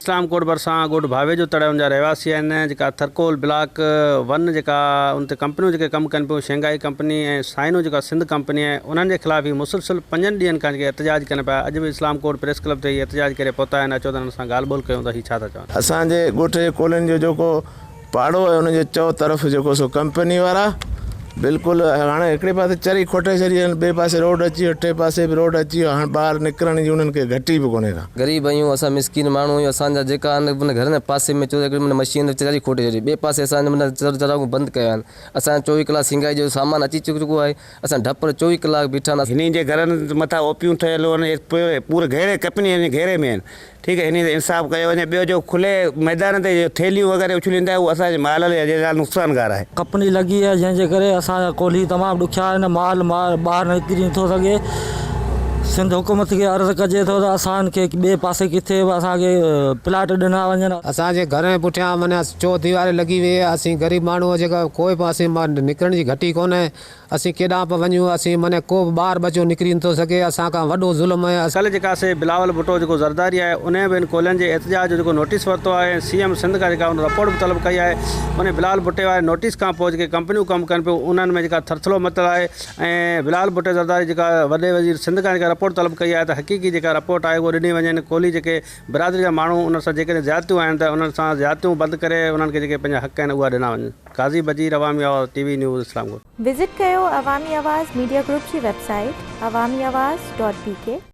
इस्लाम कोट भरिसां ॻोठ भावे जो तड़े उनजा रहवासी आहिनि जेका थरकोल ब्लॉक 1 जेका उन ते कंपनियूं जेके कमु कनि पियूं शंघाई कंपनी ऐं साइनो जेका सिंध कंपनी आहे उन्हनि जे ख़िलाफ़ ई मुसलसिल 5 ॾींहंनि खां जेके एहतजाज कनि पिया। अॼु बि इस्लाम कोट प्रेस क्लब ते एहतजाज करे पहुता आहिनि। अचो त हुन सां ॻाल्हि ॿोल कयूं त हीअ छा था चवनि। असांजे ॻोठ जे कोलनि जो जेको पाड़ो आहे उनजे चओ तरफ़ जेको सो कंपनी वारा बिल्कुलु हाणे हिकिड़े पासे चरी खोटे छॾी आहिनि, ॿिए पासे रोड अची वियो, टे पासे बि रोड अची वियो। हाणे ॿाहिरि निकिरण जी उन्हनि खे घटी बि कोन्हे का। ग़रीब आहियूं असां, मिसकिन माण्हू आहियूं। असांजा जेका आहिनि घर जे पासे में मशीन चरी खोटे छॾी, ॿिए पासे असांजे चरागू बंदि कया आहिनि। असां 24 कलाक सिंगाई जो सामान अची चुको आहे। असां डप 24 कलाक बीठा आहिनि। हिन जे घरनि मथां ओपियूं ठहियल आहिनि, पूरे घेरे कंपनी घेरे में आहिनि। ठीकु आहे, हिन ते इंसाफ़ कयो वञे। ॿियो जो खुले मैदान ते थैलियूं वग़ैरह उछलींदा उहो असांजे माल जे लाइ नुक़सानगार आहे। कंपनी लॻी आहे जंहिंजे करे असांजा कोली तमामु ॾुखिया आहिनि। माल ॿाहिरि निकिरी नथो सघे। सिंध हुकूमत खे अर्ज़ु कजे थो त असांखे ॿिए पासे किथे बि असांखे प्लाट ॾिना वञनि। असांजे घर जे पुठियां माना चो दीवार लॻी वई आहे। असीं ग़रीब माण्हू जेका कोई पासे मां निकिरण जी घटी कोन्हे। असीं केॾांहुं पिया वञूं, असीं माना को बि ॿार बचो निकिरी नथो सघे। असांखां वॾो ज़ुल्म आहे। कल्ह जेका से बिलावल भुट्टो जेको ज़रदारी आहे उन बि कोलनि जे एहतजाज जो जेको नोटिस वरितो आहे। CM सिंध खां जेका उन रिपोर्ट बि तलब कई आहे। उन बिलावल भुट्टे वारे नोटिस खां पोइ जेके कंपनियूं कमु कनि पियूं उन्हनि में जेका थरथलो मतिलबु आहे। ऐं बिलावल भुट्टे ज़रदारी जेका वॾे वज़ीर सिंध खां जेका रिपोर्ट तलब कई आहे त हक़ीक़ी जेका रिपोर्ट आहे उहो ॾिनी वञे। कोली जेके बिरादरी जा माण्हू उन सां जेकॾहिं ज़्यादतियूं आहिनि त उन्हनि सां ज़्यादतियूं बंदि करे उन्हनि खे जेके पंहिंजा हक़ आहिनि उहा ॾिना वञनि। काज़ी बजीर, अवामी आवाज़, TV न्यूज़, इस्लामकोट। विज़िट कयो अवामी आवाज़ मीडिया ग्रुप जी वेबसाइट awamiawaz.pk।